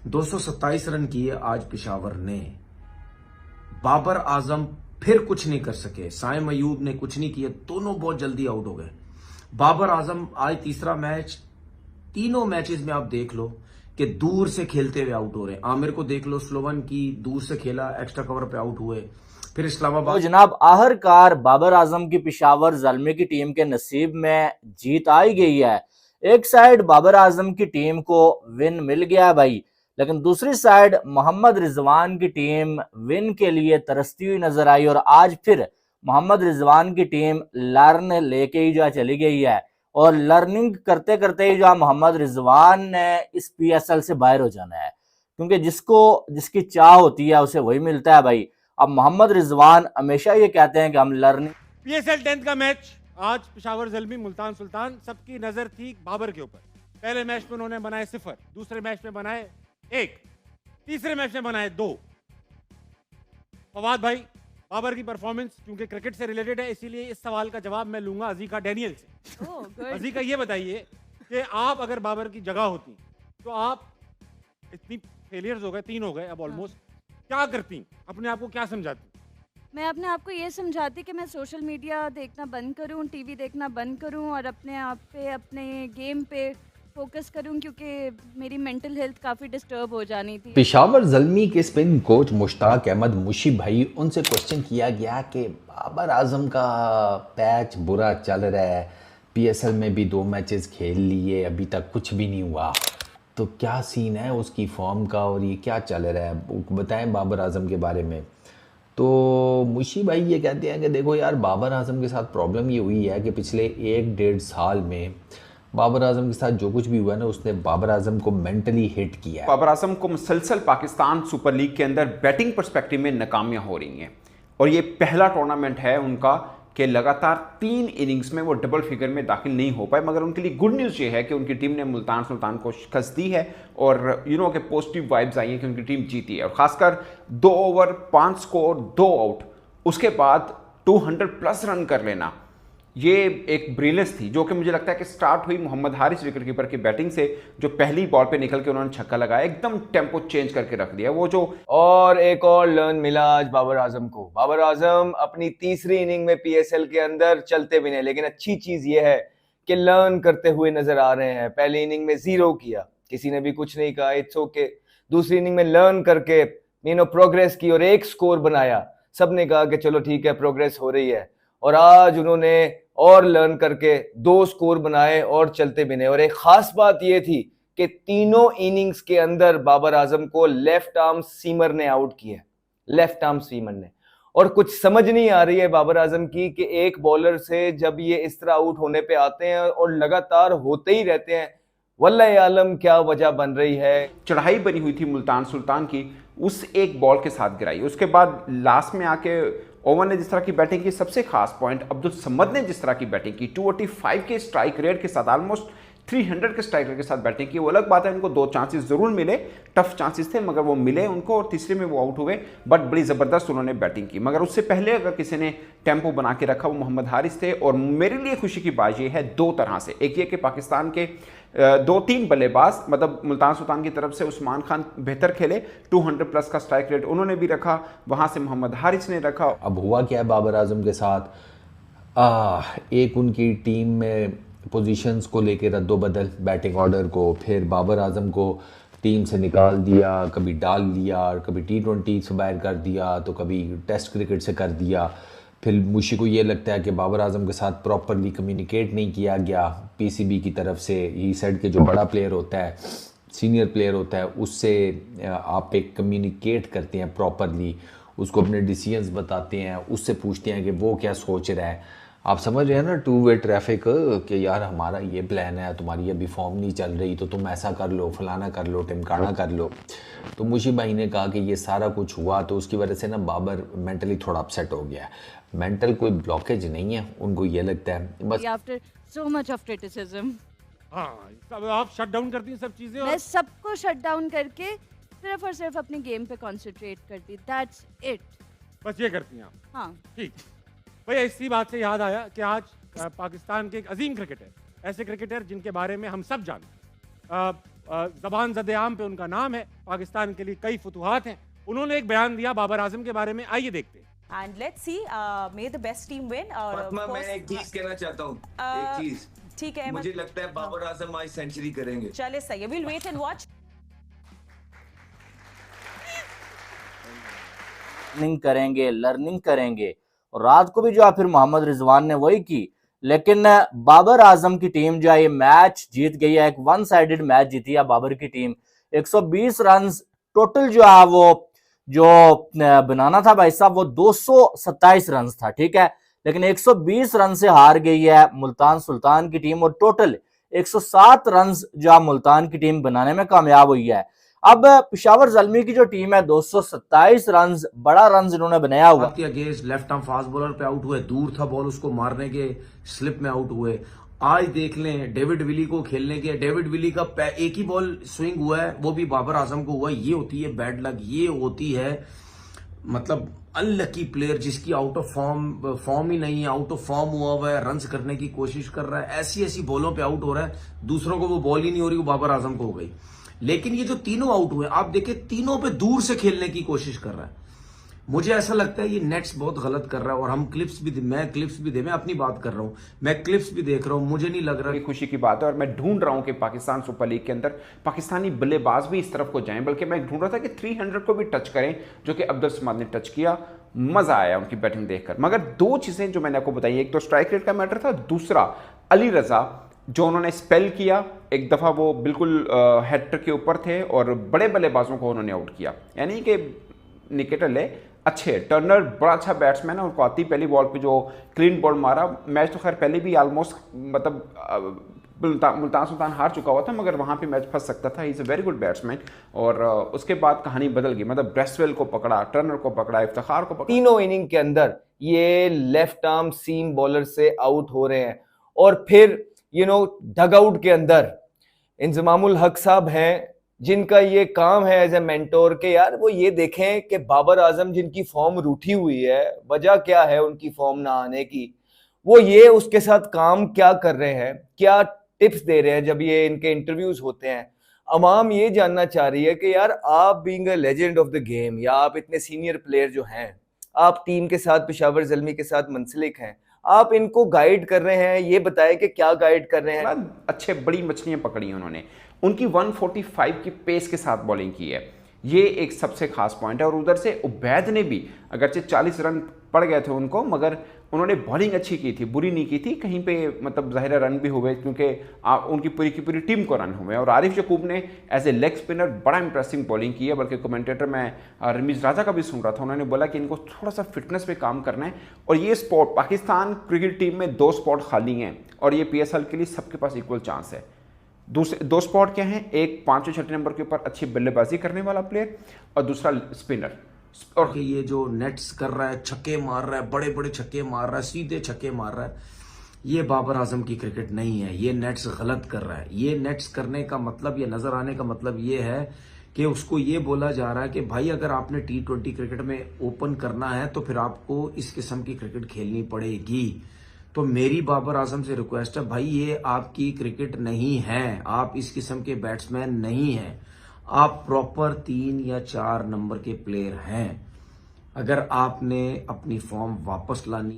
227 run किए आज पेशावर ने। बाबर आजम फिर कुछ नहीं कर सके, साइम अयूब ने कुछ नहीं किया, दोनों बहुत जल्दी आउट हो गए। बाबर आजम आज तीसरा मैच, तीनों मैचेस में आप देख लो कि दूर से खेलते हुए आउट हो रहे हैं। आमिर को देख लो, स्लोवन की दूर से खेला, एक्स्ट्रा कवर पे आउट हुए। फिर इस्लामाबाद तो जनाब आखिरकार बाबर आजम की पेशावर ज़ल्मी की टीम के नसीब में जीत आई गई है। एक साइड बाबर आजम की टीम को विन मिल गया भाई, लेकिन दूसरी साइड मोहम्मद रिजवान की टीम विन के लिए तरसती हुई नजर आई और आज फिर मोहम्मद रिजवान की टीम लर्न लेके ही जो चली गई है और लर्निंग करते करते ही जो मोहम्मद रिजवान ने इस पीएसएल से बाहर हो जाना है, क्योंकि जिसकी चाह होती है उसे वही मिलता है भाई। अब मोहम्मद रिजवान हमेशा ये कहते हैं कि हम लर्निंग। पीएसएल 10 का मैच आज पेशावर ज़ल्मी मुल्तान सुल्तान, सबकी नजर थी बाबर के ऊपर। पहले मैच में उन्होंने बनाए 0, दूसरे मैच में बनाए 1, तीसरे मैच में बनाए 2। फवाद भाई, बाबर की परफॉर्मेंस क्योंकि क्रिकेट से रिलेटेड है, इसीलिए इस सवाल का जवाब मैं लूंगा अजीका डैनियल से। अजीका ये बताइए कि आप अगर बाबर की जगह होती तो आप, इतनी फेलियर्स हो गए, 3 हो गए अब ऑलमोस्ट, क्या करती, अपने आप को क्या समझाती? मैं अपने आप को ये समझाती कि मैं सोशल मीडिया देखना बंद करूं, टीवी देखना बंद करूं और अपने आप पे, अपने गेम पे फोकस करूं, क्योंकि मेरी मेंटल हेल्थ काफ़ी डिस्टर्ब हो जानी थी। पेशावर ज़ल्मी के स्पिन कोच मुश्ताक अहमद मुशी भाई, उनसे क्वेश्चन किया गया कि बाबर आजम का पैच बुरा चल रहा है, पीएसएल में भी 2 मैचेस खेल लिए, अभी तक कुछ भी नहीं हुआ, तो क्या सीन है उसकी फॉर्म का और ये क्या चल रहा है, बताएं बाबर आजम के बारे में। तो मुशी भाई ये कहते हैं कि देखो यार, बाबर आजम के साथ प्रॉब्लम ये हुई है कि पिछले 1-1.5 साल में बाबर आजम के साथ जो कुछ भी हुआ है ना, उसने बाबर आजम को मेंटली हिट किया है। बाबर आजम को मुसलसल पाकिस्तान सुपर लीग के अंदर बैटिंग पर्सपेक्टिव में नाकामियां हो रही हैं और ये पहला टूर्नामेंट है उनका कि लगातार 3 इनिंग्स में वो डबल फिगर में दाखिल नहीं हो पाए। मगर उनके लिए गुड न्यूज़ ये है कि उनकी टीम ने मुल्तान सुल्तान को शिकस्त दी है और के पॉजिटिव वाइब्स आई हैं कि उनकी टीम जीती है। और खासकर 2 ओवर 5 स्कोर 2 आउट, उसके बाद 200+ रन कर लेना, ये एक ब्रिलियंस थी जो कि मुझे लगता है कि स्टार्ट हुई मोहम्मद हारिस विकेट कीपर की बैटिंग से, जो पहली बॉल पे निकल के उन्होंने छक्का लगाया, एकदम टेम्पो चेंज करके रख दिया वो जो। और एक और लर्न मिला आज बाबर आजम को। बाबर आजम अपनी तीसरी इनिंग में पीएसएल के अंदर चलते भी नहीं, लेकिन अच्छी चीज ये है कि लर्न करते हुए नजर आ रहे हैं। पहली इनिंग में 0 किया, किसी ने भी कुछ नहीं कहा, इट्स ओके। दूसरी इनिंग में लर्न करके प्रोग्रेस की और 1 स्कोर बनाया, सबने कहा कि चलो ठीक है, प्रोग्रेस हो रही है। और आज उन्होंने और लर्न करके 2 स्कोर बनाए और चलते भी नहीं। और एक खास बात यह थी कि तीनों इनिंग्स के अंदर बाबर आजम को लेफ्ट आर्म सीमर ने आउट किया, लेफ्ट आर्म सीमर ने। और कुछ समझ नहीं आ रही है बाबर आजम की कि एक बॉलर से जब ये इस तरह आउट होने पे आते हैं और लगातार होते ही रहते हैं, वल्लाह आलम क्या वजह बन रही है। चढ़ाई बनी हुई थी मुल्तान सुल्तान की, उस एक बॉल के साथ गिराई। उसके बाद लास्ट में आके ओवन ने जिस तरह की बैटिंग की, सबसे खास पॉइंट अब्दुल समद ने जिस तरह की बैटिंग की, 285 के स्ट्राइक रेट के साथ, ऑलमोस्ट 300 के स्ट्राइक रेट के साथ बैटिंग की। वो अलग बात है, उनको 2 चांसेस जरूर मिले, टफ चांसेस थे, मगर वो मिले उनको और तीसरे में वो आउट हुए, बट बड़ी ज़बरदस्त उन्होंने बैटिंग की। मगर उससे पहले अगर किसी ने टेम्पो बना के रखा वो मोहम्मद हारिस थे। और मेरे लिए खुशी की बात यह है 2 तरह से, एक ये कि पाकिस्तान के 2-3 बल्लेबाज, मतलब मुल्तान सुल्तान की तरफ से उस्मान खान बेहतर खेले, 200+ का स्ट्राइक रेट उन्होंने भी रखा, वहाँ से मोहम्मद हारिस ने रखा। अब हुआ क्या है बाबर आजम के साथ, एक उनकी टीम में पोजीशंस को लेके रद्दोबदल, बैटिंग ऑर्डर को, फिर बाबर आजम को टीम से निकाल दिया, कभी डाल लिया, कभी T20 से बाहर कर दिया, तो कभी टेस्ट क्रिकेट से कर दिया। फिर मुशी को ये लगता है कि बाबर आजम के साथ प्रॉपरली कम्युनिकेट नहीं किया गया पीसीबी की तरफ से। ही सेड के जो बड़ा प्लेयर होता है, सीनियर प्लेयर होता है, उससे आप एक कम्युनिकेट करते हैं प्रॉपरली, उसको अपने डिसीजंस बताते हैं, उससे पूछते हैं कि वो क्या सोच रहा है। आप समझ रहे हैं ना, 2 वे ट्रैफिक, कि यार हमारा ये प्लान है, तुम्हारी अभी फॉर्म नहीं चल रही तो तुम ऐसा कर लो, फलाना कर लो, टिमकाना कर लो। तो मुशी भाई ने कहा कि ये सारा कुछ हुआ, तो उसकी वजह से ना बाबर मेंटली थोड़ा अपसेट हो गया है। मेंटल कोई ब्लॉकेज नहीं है, उनको ये लगता है बस after so much of criticism, हाँ, सब आप शट डाउन करती हैं सब चीजें। मैं सबको शट डाउन करके सिर्फ और सिर्फ अपने गेम पे कंसंट्रेट करती, दैट्स इट। बस ये करती हैं आप? हाँ ठीक। भैया इसी बात से याद आया कि आज पाकिस्तान के एक अजीम क्रिकेटर, ऐसे क्रिकेटर जिनके बारे में हम सब जानते, ज़बान ज़द-ए-आम पे उनका नाम है, पाकिस्तान के लिए कई फतूहात हैं। उन्होंने एक बयान दिया बाबर आजम के बारे में, आइए देखते हैं। And let's see, may the best team win. और फातिमा, मैं एक चीज कहना चाहता हूँ, एक चीज। ठीक है, मुझे लगता है बाबर आजम आज सेंचुरी करेंगे। चले सही है, we'll wait and watch. Learning करेंगे और रात को भी जो है फिर मोहम्मद रिजवान ने वही की। लेकिन बाबर आजम की टीम जो है ये मैच जीत गई है, एक वन साइडेड मैच जीती है बाबर की टीम। 120 रन टोटल जो है वो जो बनाना था भाई साहब वो 227 रन था, ठीक है, लेकिन 120 रन से हार गई है मुल्तान सुल्तान की टीम और टोटल 107 रन जो है मुल्तान की टीम बनाने में कामयाब हुई है। अब पेशावर ज़ल्मी की जो टीम है 227 रन, बड़ा रन इन्होंने बनाया हुआ। Against left arm fast bowler पे आउट हुए, दूर था बॉल, उसको मारने के स्लिप में आउट हुए। आज देख लें डेविड विली को खेलने के, डेविड विली का एक ही बॉल स्विंग हुआ है, वो भी बाबर आजम को हुआ। ये होती है बैड लक, ये होती है मतलब अनलकी प्लेयर जिसकी आउट ऑफ फॉर्म ही नहीं है, आउट ऑफ फॉर्म हुआ है, रन्स करने की कोशिश कर रहा है, ऐसी ऐसी बॉलों पे आउट हो रहा है, दूसरों को वो बॉल ही नहीं हो रही, वो बाबर आजम को हो गई। लेकिन ये जो तीनों आउट हुए, आप देखिए तीनों पे दूर से खेलने की कोशिश कर रहा है। मुझे ऐसा लगता है ये नेट्स बहुत गलत कर रहा है और हम मैं अपनी बात कर रहा हूं, मैं क्लिप्स भी देख रहा हूं, मुझे नहीं लग रहा। खुशी की बात है और मैं ढूंढ रहा हूं कि पाकिस्तान सुपर लीग के अंदर पाकिस्तानी बल्लेबाज भी इस तरफ को जाएं, बल्कि मैं ढूंढ रहा था कि 300 को भी टच करें, जो कि अब्दुल समाद ने टच किया। मजा आया उनकी बैटिंग देखकर। मगर दो चीजें जो मैंने आपको बताई, एक तो स्ट्राइक रेट का मैटर था, दूसरा अली रजा जो उन्होंने स्पेल किया, एक दफा वो बिल्कुल हेड के ऊपर थे और बड़े बल्लेबाजों को उन्होंने आउट किया। यानी कि निकेटर ले अच्छे, टर्नर बड़ा अच्छा बैट्समैन है, उनको आती पहली बॉल पे जो क्लीन बॉल मारा। मैच तो खैर पहले भी ऑलमोस्ट मतलब मुल्तान सुल्तान हार चुका हुआ था, मगर वहां पे मैच फंस सकता था। He is a very good batsman. और उसके बाद कहानी बदल गई, मतलब ब्रेसवेल को पकड़ा, टर्नर को पकड़ा, इफ्तिखार को पकड़ा। तीनों इनिंग के अंदर ये लेफ्ट आर्म सीम बॉलर से आउट हो रहे हैं और फिर डग आउट के अंदर इंजमामुल हक साहब हैं जिनका ये काम है एज ए मेंटोर के यार वो ये देखें कि बाबर आजम जिनकी फॉर्म रूठी हुई है, वजह क्या है उनकी फॉर्म ना आने की, वो ये उसके साथ काम क्या कर रहे हैं, क्या टिप्स दे रहे हैं जब ये इनके इंटरव्यूज होते हैं। अवाम ये जानना चाह रही है कि यार आप being a legend of the game या आप इतने सीनियर प्लेयर जो हैं, आप टीम के साथ पेशावर ज़ल्मी के साथ मुंसलिक हैं, आप इनको गाइड कर रहे हैं, ये बताएं कि क्या गाइड कर रहे हैं। अच्छे बड़ी मछलियां पकड़ी उन्होंने, उनकी 145 की पेस के साथ बॉलिंग की है, ये एक सबसे खास पॉइंट है। और उधर से उबैद ने भी अगरचे 40 रन पड़ गए थे उनको, मगर उन्होंने बॉलिंग अच्छी की थी, बुरी नहीं की थी। कहीं पे मतलब ज़ाहिर रन भी हुए क्योंकि उनकी पूरी की पूरी टीम को रन हुए। और आरिफ यकूब ने एज ए लेग स्पिनर बड़ा इंप्रेसिंग बॉलिंग की है। बल्कि कमेंटेटर मैं रमीज़ राजा का भी सुन रहा था, उन्होंने बोला कि इनको थोड़ा सा फिटनेस पे काम करना है। और ये स्पॉट पाकिस्तान क्रिकेट टीम में 2 स्पॉट खाली हैं और ये PSL के लिए सबके पास इक्वल चांस है। दूसरे 2 स्पॉट क्या हैं, एक 5 6 नंबर के ऊपर अच्छी बल्लेबाजी करने वाला प्लेयर और दूसरा स्पिनर। और ये जो नेट्स कर रहा है, छक्के मार रहा है, बड़े बड़े छक्के मार रहा है, सीधे छक्के मार रहा है, ये बाबर आजम की क्रिकेट नहीं है। ये नेट्स गलत कर रहा है। ये नेट्स करने का मतलब, ये नजर आने का मतलब ये है कि उसको ये बोला जा रहा है कि भाई अगर आपने T20 क्रिकेट में ओपन करना है तो फिर आपको इस किस्म की क्रिकेट खेलनी पड़ेगी। तो मेरी बाबर आजम से रिक्वेस्ट है, भाई ये आपकी क्रिकेट नहीं है, आप इस किस्म के बैट्समैन नहीं हैं, आप प्रॉपर 3 या 4 नंबर के प्लेयर हैं। अगर आपने अपनी फॉर्म वापस लानी